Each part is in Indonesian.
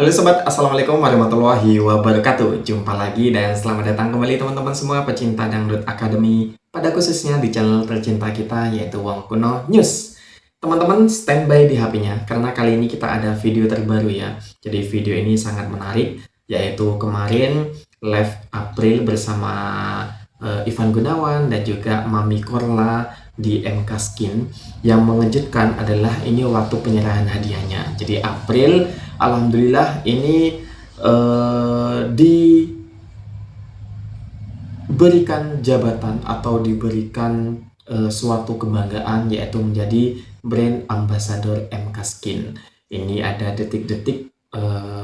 Halo sobat, assalamualaikum warahmatullahi wabarakatuh. Jumpa lagi dan selamat datang kembali teman-teman semua pecinta Dangdut Academy, pada khususnya di channel tercinta kita yaitu Wong Kuno News. Teman-teman standby di HP-nya karena kali ini kita ada video terbaru ya. Jadi video ini sangat menarik, yaitu kemarin live April bersama Ivan Gunawan dan juga Mami Korla di MK Skin. Yang mengejutkan adalah ini waktu penyerahan hadiahnya. Jadi April alhamdulillah ini diberikan jabatan atau diberikan suatu kebanggaan, yaitu menjadi brand ambassador MK Skin. Ini ada detik-detik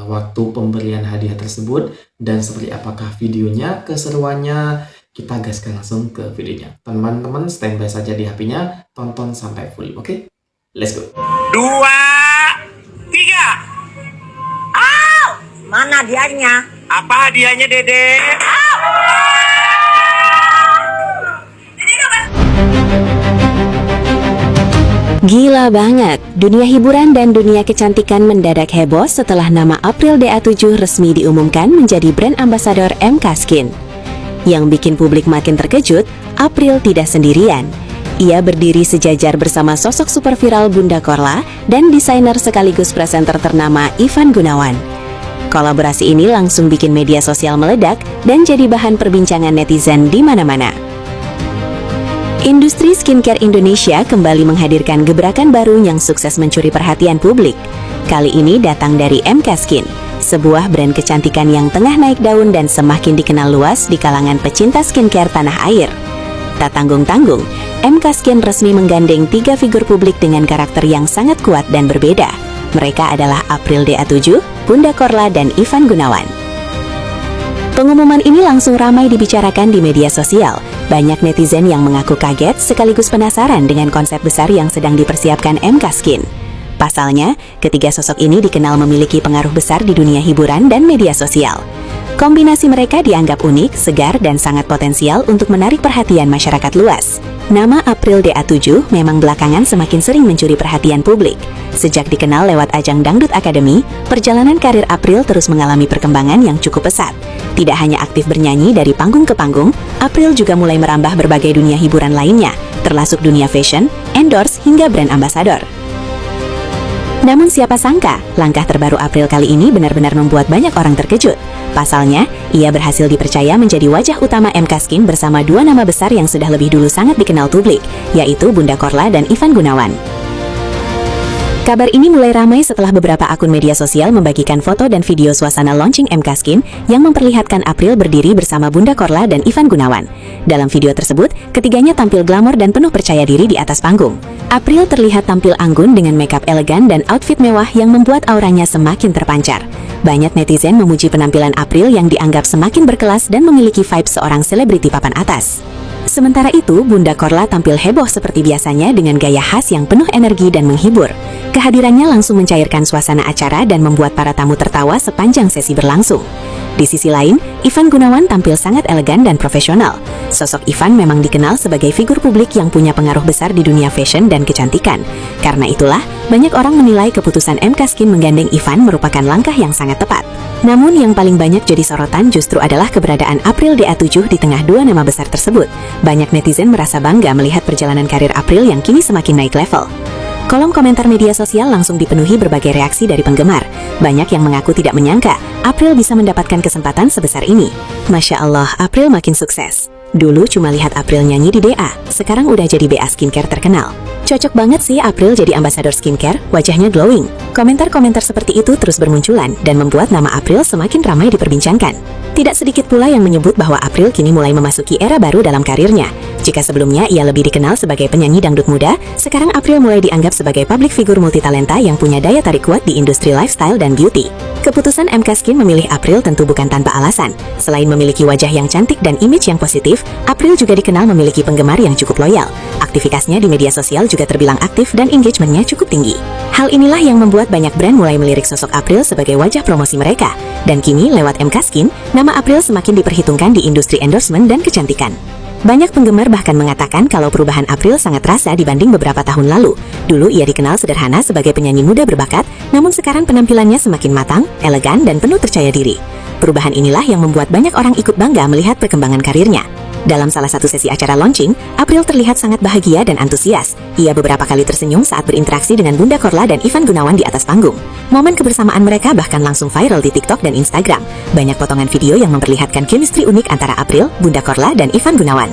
waktu pemberian hadiah tersebut, dan seperti apakah videonya, keseruannya, kita gaskan langsung ke videonya. Teman-teman standby saja di HP-nya, tonton sampai full, oke? Let's go. 2, 3. Mana hadiahnya? Apa hadiahnya, Dede? Gila banget, dunia hiburan dan dunia kecantikan mendadak heboh setelah nama April DA7 resmi diumumkan menjadi brand ambassador MK Skin. Yang bikin publik makin terkejut, April tidak sendirian. Ia berdiri sejajar bersama sosok super viral Bunda Korla dan desainer sekaligus presenter ternama Ivan Gunawan. Kolaborasi ini langsung bikin media sosial meledak dan jadi bahan perbincangan netizen di mana-mana. Industri skincare Indonesia kembali menghadirkan gebrakan baru yang sukses mencuri perhatian publik. Kali ini datang dari MK Skin, sebuah brand kecantikan yang tengah naik daun dan semakin dikenal luas di kalangan pecinta skincare tanah air. Tak tanggung-tanggung, MK Skin resmi menggandeng 3 figur publik dengan karakter yang sangat kuat dan berbeda. Mereka adalah April DA7, Bunda Korla, dan Ivan Gunawan. Pengumuman ini langsung ramai dibicarakan di media sosial. Banyak netizen yang mengaku kaget sekaligus penasaran dengan konsep besar yang sedang dipersiapkan MK Skin. Pasalnya, ketiga sosok ini dikenal memiliki pengaruh besar di dunia hiburan dan media sosial. Kombinasi mereka dianggap unik, segar, dan sangat potensial untuk menarik perhatian masyarakat luas. Nama April DA7 memang belakangan semakin sering mencuri perhatian publik. Sejak dikenal lewat ajang Dangdut Academy, perjalanan karir April terus mengalami perkembangan yang cukup pesat. Tidak hanya aktif bernyanyi dari panggung ke panggung, April juga mulai merambah berbagai dunia hiburan lainnya, termasuk dunia fashion, endorse, hingga brand ambassador. Namun siapa sangka, langkah terbaru April kali ini benar-benar membuat banyak orang terkejut. Pasalnya, ia berhasil dipercaya menjadi wajah utama MK Skin bersama 2 nama besar yang sudah lebih dulu sangat dikenal publik, yaitu Bunda Korla dan Ivan Gunawan. Kabar ini mulai ramai setelah beberapa akun media sosial membagikan foto dan video suasana launching MK Skin yang memperlihatkan April berdiri bersama Bunda Korla dan Ivan Gunawan. Dalam video tersebut, ketiganya tampil glamor dan penuh percaya diri di atas panggung. April terlihat tampil anggun dengan makeup elegan dan outfit mewah yang membuat auranya semakin terpancar. Banyak netizen memuji penampilan April yang dianggap semakin berkelas dan memiliki vibe seorang selebriti papan atas. Sementara itu, Bunda Korla tampil heboh seperti biasanya dengan gaya khas yang penuh energi dan menghibur. Kehadirannya langsung mencairkan suasana acara dan membuat para tamu tertawa sepanjang sesi berlangsung. Di sisi lain, Ivan Gunawan tampil sangat elegan dan profesional. Sosok Ivan memang dikenal sebagai figur publik yang punya pengaruh besar di dunia fashion dan kecantikan. Karena itulah, banyak orang menilai keputusan MK Skin menggandeng Ivan merupakan langkah yang sangat tepat. Namun yang paling banyak jadi sorotan justru adalah keberadaan April DA7 di tengah 2 nama besar tersebut. Banyak netizen merasa bangga melihat perjalanan karir April yang kini semakin naik level. Kolom komentar media sosial langsung dipenuhi berbagai reaksi dari penggemar. Banyak yang mengaku tidak menyangka April bisa mendapatkan kesempatan sebesar ini. Masya Allah, April makin sukses. Dulu cuma lihat April nyanyi di DA, sekarang udah jadi BA Skincare terkenal. Cocok banget sih April jadi ambasador skincare, wajahnya glowing. Komentar-komentar seperti itu terus bermunculan dan membuat nama April semakin ramai diperbincangkan. Tidak sedikit pula yang menyebut bahwa April kini mulai memasuki era baru dalam karirnya. Jika sebelumnya ia lebih dikenal sebagai penyanyi dangdut muda, sekarang April mulai dianggap sebagai publik figur multitalenta yang punya daya tarik kuat di industri lifestyle dan beauty. Keputusan MK Skin memilih April tentu bukan tanpa alasan. Selain memiliki wajah yang cantik dan image yang positif, April juga dikenal memiliki penggemar yang cukup loyal. Aktivitasnya di media sosial juga terbilang aktif dan engagementnya cukup tinggi. Hal inilah yang membuat banyak brand mulai melirik sosok April sebagai wajah promosi mereka. Dan kini lewat MK Skin, nama April semakin diperhitungkan di industri endorsement dan kecantikan. Banyak penggemar bahkan mengatakan kalau perubahan April sangat terasa dibanding beberapa tahun lalu. Dulu ia dikenal sederhana sebagai penyanyi muda berbakat, namun sekarang penampilannya semakin matang, elegan, dan penuh percaya diri. Perubahan inilah yang membuat banyak orang ikut bangga melihat perkembangan karirnya. Dalam salah satu sesi acara launching, April terlihat sangat bahagia dan antusias. Ia beberapa kali tersenyum saat berinteraksi dengan Bunda Korla dan Ivan Gunawan di atas panggung. Momen kebersamaan mereka bahkan langsung viral di TikTok dan Instagram. Banyak potongan video yang memperlihatkan chemistry unik antara April, Bunda Korla, dan Ivan Gunawan.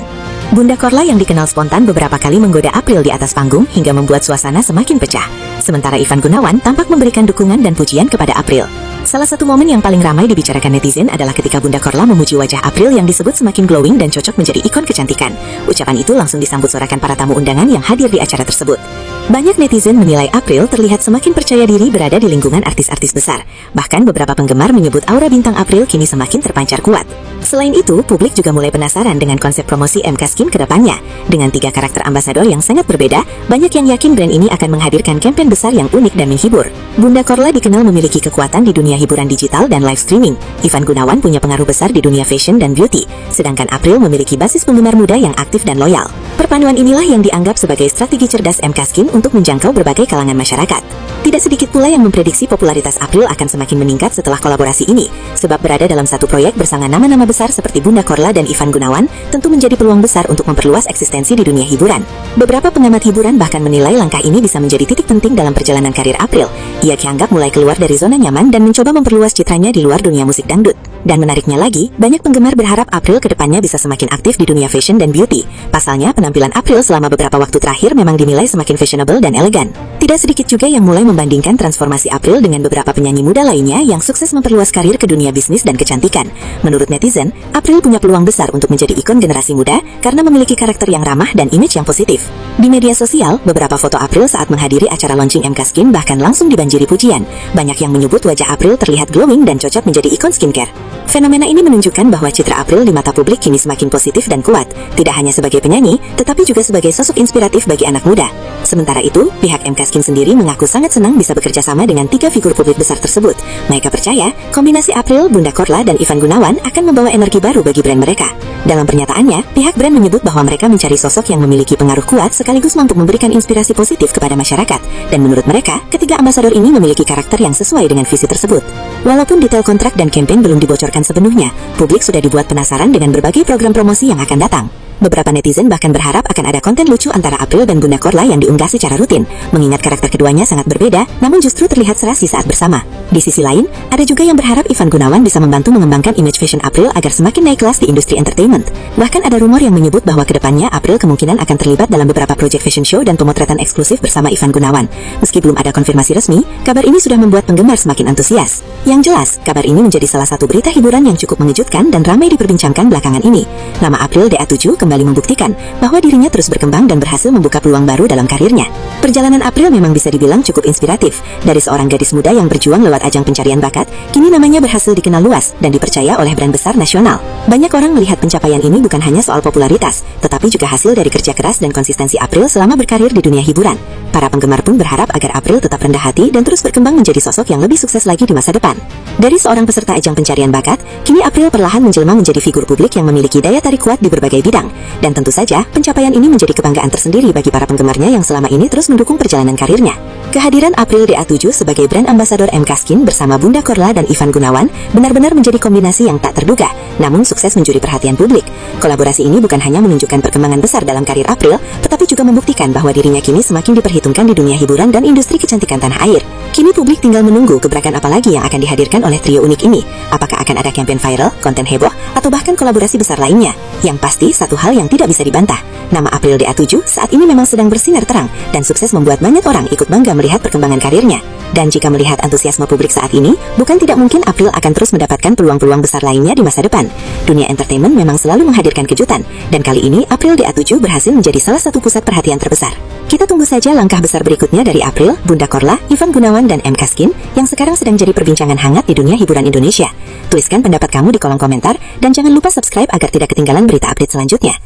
Bunda Korla yang dikenal spontan beberapa kali menggoda April di atas panggung hingga membuat suasana semakin pecah. Sementara Ivan Gunawan tampak memberikan dukungan dan pujian kepada April. Salah satu momen yang paling ramai dibicarakan netizen adalah ketika Bunda Korla memuji wajah April yang disebut semakin glowing dan cocok menjadi ikon kecantikan. Ucapan itu langsung disambut sorakan para tamu undangan yang hadir di acara tersebut. Banyak netizen menilai April terlihat semakin percaya diri berada di lingkungan artis-artis besar. Bahkan beberapa penggemar menyebut aura bintang April kini semakin terpancar kuat. Selain itu, publik juga mulai penasaran dengan konsep promosi MK Skin ke depannya. Dengan 3 karakter ambasador yang sangat berbeda, banyak yang yakin brand ini akan menghadirkan kampanye besar yang unik dan menghibur. Bunda Korla dikenal memiliki kekuatan di dunia hiburan digital dan live streaming. Ivan Gunawan punya pengaruh besar di dunia fashion dan beauty. Sedangkan April memiliki basis penggemar muda yang aktif dan loyal. Perpaduan inilah yang dianggap sebagai strategi cerdas MK Skin untuk menjangkau berbagai kalangan masyarakat. Tidak sedikit pula yang memprediksi popularitas April akan semakin meningkat setelah kolaborasi ini, sebab berada dalam satu proyek bersama nama-nama besar seperti Bunda Korla dan Ivan Gunawan tentu menjadi peluang besar untuk memperluas eksistensi di dunia hiburan. Beberapa pengamat hiburan bahkan menilai langkah ini bisa menjadi titik penting dalam perjalanan karir April. Ia dianggap mulai keluar dari zona nyaman dan mencoba memperluas citranya di luar dunia musik dangdut. Dan menariknya lagi, banyak penggemar berharap April ke depannya bisa semakin aktif di dunia fashion dan beauty. Pasalnya, penampilan April selama beberapa waktu terakhir memang dinilai semakin fashionable dan elegan. Tidak sedikit juga yang mulai membandingkan transformasi April dengan beberapa penyanyi muda lainnya yang sukses memperluas karir ke dunia bisnis dan kecantikan. Menurut netizen, April punya peluang besar untuk menjadi ikon generasi muda karena memiliki karakter yang ramah dan image yang positif. Di media sosial, beberapa foto April saat menghadiri acara launching MK Skin bahkan langsung dibanjiri pujian. Banyak yang menyebut wajah April terlihat glowing dan cocok menjadi ikon skincare. Fenomena ini menunjukkan bahwa citra April di mata publik kini semakin positif dan kuat, tidak hanya sebagai penyanyi, tetapi juga sebagai sosok inspiratif bagi anak muda. Sementara itu, pihak MK Skin sendiri mengaku sangat senang bisa bekerja sama dengan 3 figur publik besar tersebut. Mereka percaya, kombinasi April, Bunda Korla, dan Ivan Gunawan akan membawa energi baru bagi brand mereka. Dalam pernyataannya, pihak brand menyebut bahwa mereka mencari sosok yang memiliki pengaruh kuat sekaligus mampu memberikan inspirasi positif kepada masyarakat. Dan menurut mereka, ketiga ambasador ini memiliki karakter yang sesuai dengan visi tersebut. Walaupun detail kontrak dan kampanye belum dibocorkan sepenuhnya, publik sudah dibuat penasaran dengan berbagai program promosi yang akan datang. Beberapa netizen bahkan berharap akan ada konten lucu antara April dan Bunda Korla yang diunggah secara rutin, mengingat karakter keduanya sangat berbeda, namun justru terlihat serasi saat bersama. Di sisi lain, ada juga yang berharap Ivan Gunawan bisa membantu mengembangkan image fashion April agar semakin naik kelas di industri entertainment. Bahkan ada rumor yang menyebut bahwa kedepannya April kemungkinan akan terlibat dalam beberapa proyek fashion show dan pemotretan eksklusif bersama Ivan Gunawan. Meski belum ada konfirmasi resmi, kabar ini sudah membuat penggemar semakin antusias. Yang jelas, kabar ini menjadi salah satu berita hiburan yang cukup mengejutkan dan ramai diperbincangkan belakangan ini. Nama April DA7 kembali membuktikan bahwa dirinya terus berkembang dan berhasil membuka peluang baru dalam karirnya. Perjalanan April memang bisa dibilang cukup inspiratif. Dari seorang gadis muda yang berjuang lewat ajang pencarian bakat, kini namanya berhasil dikenal luas dan dipercaya oleh brand besar nasional. Banyak orang melihat pencapaian ini bukan hanya soal popularitas, tetapi juga hasil dari kerja keras dan konsistensi April selama berkarir di dunia hiburan. Para penggemar pun berharap agar April tetap rendah hati dan terus berkembang menjadi sosok yang lebih sukses lagi di masa depan. Dari seorang peserta ajang pencarian bakat, kini April perlahan menjelma menjadi figur publik yang memiliki daya tarik kuat di berbagai bidang. Dan tentu saja, pencapaian ini menjadi kebanggaan tersendiri bagi para penggemarnya yang selama ini terus mendukung perjalanan karirnya. Kehadiran April DA7 sebagai brand ambasador MK Skin bersama Bunda Korla dan Ivan Gunawan benar-benar menjadi kombinasi yang tak terduga, namun sukses mencuri perhatian publik. Kolaborasi ini bukan hanya menunjukkan perkembangan besar dalam karir April, tetapi juga membuktikan bahwa dirinya kini semakin diperhitungkan di dunia hiburan dan industri kecantikan tanah air. Kini publik tinggal menunggu gebrakan apa lagi yang akan dihadirkan oleh trio unik ini. Apakah akan ada kampanye viral, konten heboh, atau bahkan kolaborasi besar lainnya? Yang pasti, satu hal yang tidak bisa dibantah. Nama April DA7 saat ini memang sedang bersinar terang dan sukses membuat banyak orang ikut bangga melihat perkembangan karirnya. Dan jika melihat antusiasme publik saat ini, bukan tidak mungkin April akan terus mendapatkan peluang-peluang besar lainnya di masa depan. Dunia entertainment memang selalu menghadirkan kejutan, dan kali ini April DA7 berhasil menjadi salah satu pusat perhatian terbesar. Kita tunggu saja langkah besar berikutnya dari April, Bunda Korla, Ivan Gunawan, dan MK Skin yang sekarang sedang jadi perbincangan hangat di dunia hiburan Indonesia. Tuliskan pendapat kamu di kolom komentar, dan jangan lupa subscribe agar tidak ketinggalan berita update selanjutnya.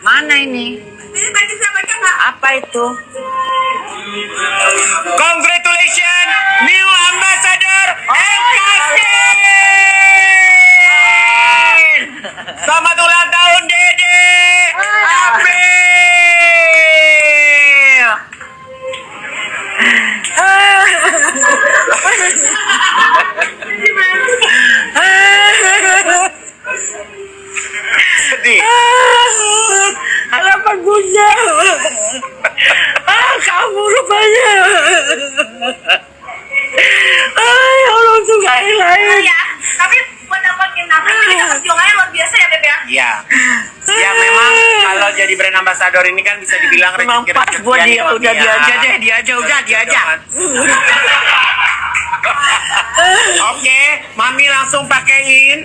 Mana ini? Apa itu? Congratulations, new ambassador MK Skin. Selamat ulang tahun, Dede. lain. Ya, tapi buat dapetin apa kita perjuangannya luar biasa ya Beb ya. Iya. Ya memang kalau jadi brand ambassador ini kan bisa dibilang Memang pas buat dia, udah dia aja deh, dia aja. Oke, Mami langsung pakein.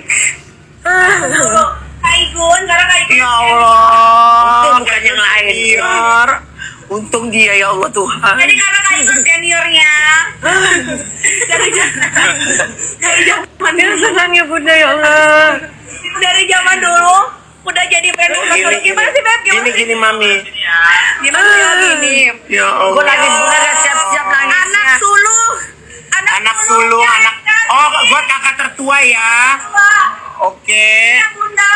Kak Igun, karena Kak Igun. Ya Allah, Bukan yang lain. Untung dia ya Allah Tuhan. Jadi karena Kak Igun seniornya. dari zaman senang ya Bunda ya Allah. Dari zaman dulu udah jadi brand ambassador. Gimana sih Beb? Gini Mami. Gimana sih gini? Ya Allah. Gue lagi udah siap-siap nangis. Anak sulung. Oh, gua kakak tertua ya. Oke. Bunda,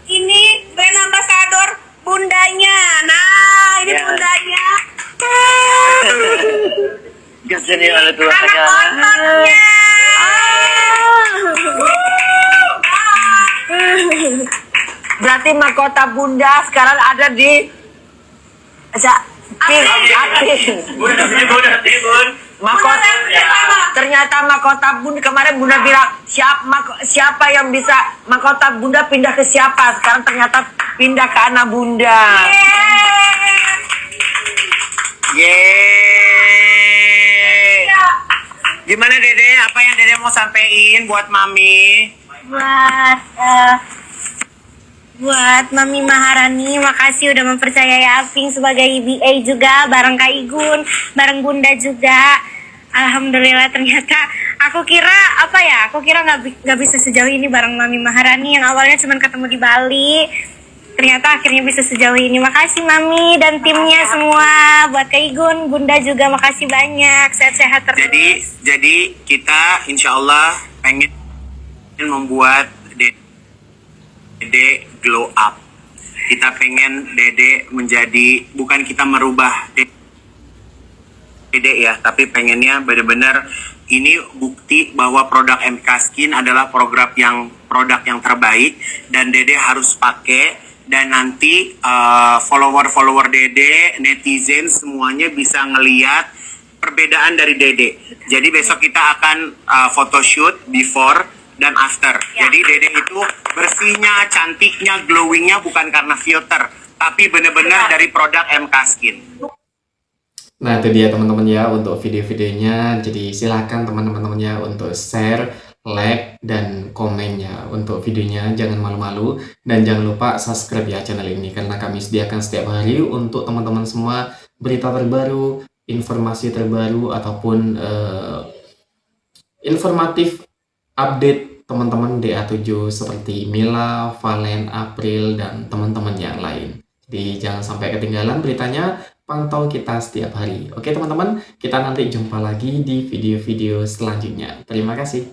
ini brand ambassador bundanya. Nah, ini Ya. bundanya. Kasian ya Allah Tuhan. Anak ototnya. Berarti mahkota bunda sekarang ada di mahkota. Ternyata mahkota bunda kemarin bunda bilang siapa yang bisa mahkota bunda pindah ke siapa. Sekarang ternyata pindah ke anak bunda. Yeay. Gimana Dede? Apa yang Dede mau sampein buat Mami? Buat Mami Maharani, makasih udah mempercayai Aping sebagai BA juga, bareng Kak Igun, bareng Bunda juga. Alhamdulillah ternyata aku kira nggak bisa sejauh ini bareng Mami Maharani yang awalnya cuma ketemu di Bali. Ternyata akhirnya bisa sejauh ini. Makasih Mami dan timnya semua. Buat Kak Igun, Bunda juga makasih banyak. Sehat-sehat terus. Jadi kita insya Allah pengen membuat Dede glow up. Kita pengen Dede menjadi, bukan kita merubah Dede ya, tapi pengennya benar-benar ini bukti bahwa produk MK Skin adalah produk yang terbaik dan Dede harus pakai, dan nanti follower Dede, netizen semuanya bisa ngeliat perbedaan dari Dede. Jadi besok kita akan photoshoot before dan after. Jadi Dede itu bersihnya, cantiknya, glowingnya bukan karena filter, tapi benar-benar dari produk MK Skin. Nah itu dia teman-teman ya untuk video-videonya. Jadi silakan teman-teman ya untuk share, like, dan komennya untuk videonya. Jangan malu-malu dan jangan lupa subscribe ya channel ini, karena kami sediakan setiap hari untuk teman-teman semua berita terbaru, informasi terbaru, ataupun informatif update teman-teman DA7 seperti Mila, Valen, April, dan teman-teman yang lain. Jadi jangan sampai ketinggalan beritanya, pantau kita setiap hari. Oke teman-teman, kita nanti jumpa lagi di video-video selanjutnya. Terima kasih.